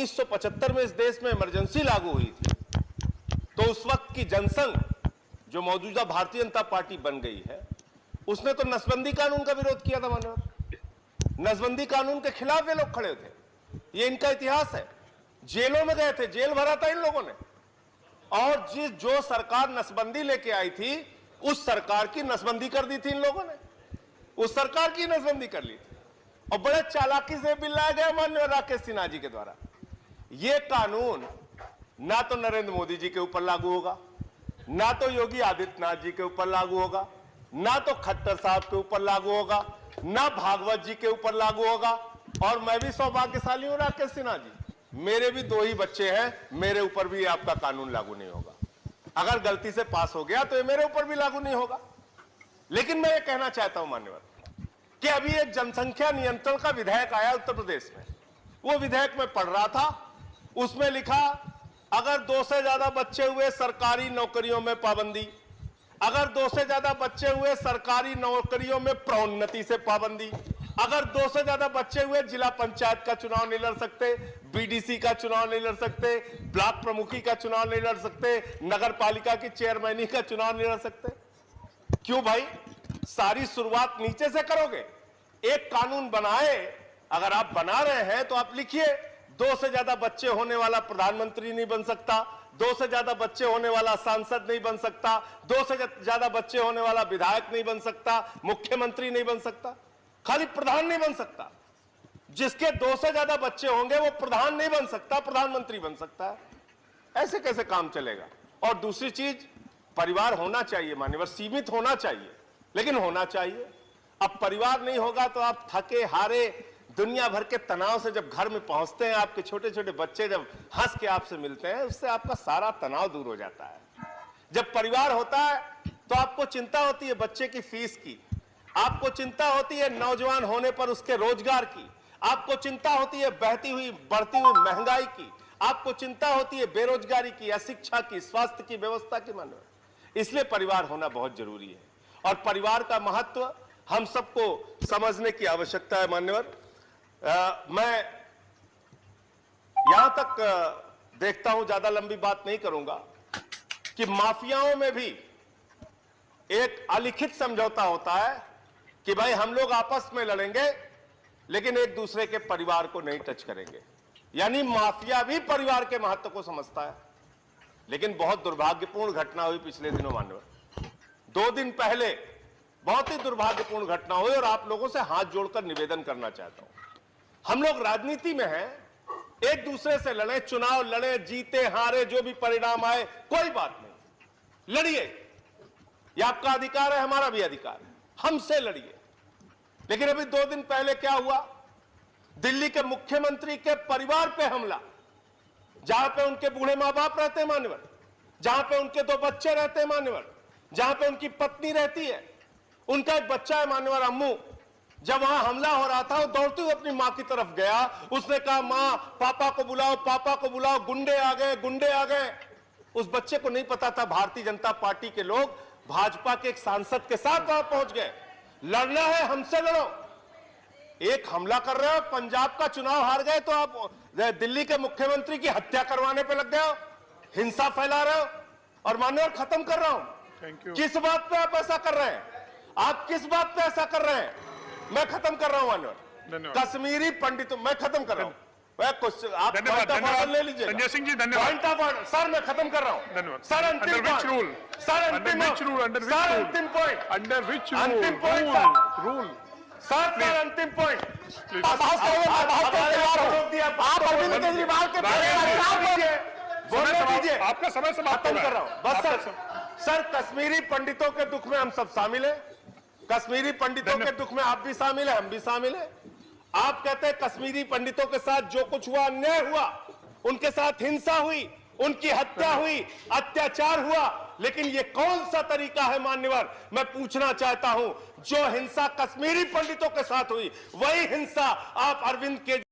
1975 में इस देश में इमरजेंसी लागू हुई थी, तो उस वक्त की जनसंघ जो मौजूदा भारतीय जनता पार्टी बन गई है, उसने तो नसबंदी कानून का विरोध किया था। मानव नसबंदी कानून के खिलाफ ये लोग खड़े थे, ये इनका इतिहास है। जेलों में गए थे, जेल भरा था इन लोगों ने। और जो सरकार नसबंदी लेके आई थी, उस सरकार की नसबंदी कर दी थी इन लोगों ने, उस सरकार की नसबंदी कर ली थी। और बड़े चालाकी से बिल लाया गया माननीय राकेश सिन्हा जी के द्वारा। यह कानून ना तो नरेंद्र मोदी जी के ऊपर लागू होगा, ना तो योगी आदित्यनाथ जी के ऊपर लागू होगा, ना तो खट्टर साहब के ऊपर लागू होगा, ना भागवत जी के ऊपर लागू होगा। और मैं भी सौभाग्यशाली हूं राकेश सिन्हा जी, मेरे भी 2 ही बच्चे हैं, मेरे ऊपर भी आपका कानून लागू नहीं होगा। अगर गलती से पास हो गया तो ये मेरे ऊपर भी लागू नहीं होगा। लेकिन मैं ये कहना चाहता हूं मान्यवर कि अभी एक जनसंख्या नियंत्रण का विधेयक आया उत्तर प्रदेश में। वो विधेयक में पढ़ रहा था, उसमें लिखा अगर 2 से ज्यादा बच्चे हुए सरकारी नौकरियों में पाबंदी, अगर 2 से ज्यादा बच्चे हुए सरकारी नौकरियों में प्रोन्नति से पाबंदी, अगर 2 से ज्यादा बच्चे हुए जिला पंचायत का चुनाव नहीं लड़ सकते, बीडीसी का चुनाव नहीं लड़ सकते, ब्लॉक प्रमुखी का चुनाव नहीं लड़ सकते, नगर पालिका की चेयरमैनी का चुनाव नहीं लड़ सकते। क्यों भाई, सारी शुरुआत नीचे से करोगे? एक कानून बनाए, अगर आप बना रहे हैं तो आप लिखिए 2 से ज्यादा बच्चे होने वाला प्रधानमंत्री नहीं बन सकता, 2 से ज्यादा बच्चे होने वाला सांसद नहीं बन सकता, 2 से ज्यादा बच्चे होने वाला विधायक नहीं बन सकता, मुख्यमंत्री नहीं बन सकता, खाली प्रधान नहीं बन सकता। जिसके 2 से ज्यादा बच्चे होंगे वो प्रधान नहीं बन सकता, प्रधानमंत्री बन सकता है। ऐसे कैसे काम चलेगा? और दूसरी चीज, परिवार होना चाहिए मान्यवर, सीमित होना चाहिए, लेकिन होना चाहिए। अब परिवार नहीं होगा तो आप थके हारे दुनिया भर के तनाव से जब घर में पहुंचते हैं, आपके छोटे छोटे बच्चे जब हंस के आपसे मिलते हैं, उससे आपका सारा तनाव दूर हो जाता है। जब परिवार होता है तो आपको चिंता होती है बच्चे की फीस की, आपको चिंता होती है नौजवान होने पर उसके रोजगार की, आपको चिंता होती है बहती हुई बढ़ती हुई महंगाई की, आपको चिंता होती है बेरोजगारी की, अशिक्षा की, स्वास्थ्य की व्यवस्था की। मानव इसलिए परिवार होना बहुत जरूरी है और परिवार का महत्व हम सबको समझने की आवश्यकता है। मान्यवर, मैं यहां तक देखता हूं, ज्यादा लंबी बात नहीं करूंगा, कि माफियाओं में भी एक अलिखित समझौता होता है कि भाई हम लोग आपस में लड़ेंगे लेकिन एक दूसरे के परिवार को नहीं टच करेंगे। यानी माफिया भी परिवार के महत्व को समझता है। लेकिन बहुत दुर्भाग्यपूर्ण घटना हुई पिछले दिनों मान्यवर। 2 दिन पहले बहुत ही दुर्भाग्यपूर्ण घटना हुई और आप लोगों से हाथ जोड़कर निवेदन करना चाहता हूं। हम लोग राजनीति में हैं, एक दूसरे से लड़े, चुनाव लड़े, जीते हारे, जो भी परिणाम आए कोई बात नहीं, लड़िए, ये आपका अधिकार है, हमारा भी अधिकार है, हमसे लड़िए। लेकिन अभी 2 दिन पहले क्या हुआ? दिल्ली के मुख्यमंत्री के परिवार पे हमला, जहां पे उनके बूढ़े मां बाप रहते हैं मान्यवर, जहां पे उनके 2 बच्चे रहते हैं मान्यवर, जहां पे उनकी पत्नी रहती है, उनका एक बच्चा है मान्यवर अम्मू। जब वहां हमला हो रहा था, वो दौड़ते हुए अपनी मां की तरफ गया, उसने कहा मां पापा को बुलाओ, पापा को बुलाओ, गुंडे आ गए, गुंडे आ गए। उस बच्चे को नहीं पता था भारतीय जनता पार्टी के लोग भाजपा के एक सांसद के साथ वहां पहुंच गए। लड़ना है हमसे लड़ो। एक हमला कर रहे हो, पंजाब का चुनाव हार गए तो आप दिल्ली के मुख्यमंत्री की हत्या करवाने पे लग गए हो, हिंसा फैला रहे हो। और मान्यवर, खत्म कर रहा हूं, किस बात पे आप ऐसा कर रहे हैं? आप किस बात पे ऐसा कर रहे हैं? मैं खत्म कर रहा हूं मान्यवर। कश्मीरी पंडितों, मैं खत्म कर रहा हूं। आप पॉइंट ऑफ ऑर्डर ले लीजिए। संजय सिंह जी धन्यवाद। पॉइंट ऑफ ऑर्डर सर, मैं खत्म कर रहा हूं। धन्यवाद सर। अंतिम पॉइंट सर, अंतिम पॉइंट, अंडर विच अंतिम पॉइंट रूल सर, अंतिम पॉइंट। आप अरविंद केजरीवाल के बोलने दीजिए, आपका समय समाप्त खत्म कर रहा हूं बस। सर, कश्मीरी पंडितों के दुख में हम सब शामिल हैं, कश्मीरी पंडितों के दुख में आप भी शामिल हैं, हम भी शामिल हैं। आप कहते हैं कश्मीरी पंडितों के साथ जो कुछ हुआ, अन्याय हुआ, उनके साथ हिंसा हुई, उनकी हत्या हुई, अत्याचार हुआ, लेकिन ये कौन सा तरीका है मान्यवर? मैं पूछना चाहता हूं, जो हिंसा कश्मीरी पंडितों के साथ हुई, वही हिंसा आप अरविंद केजरीवाल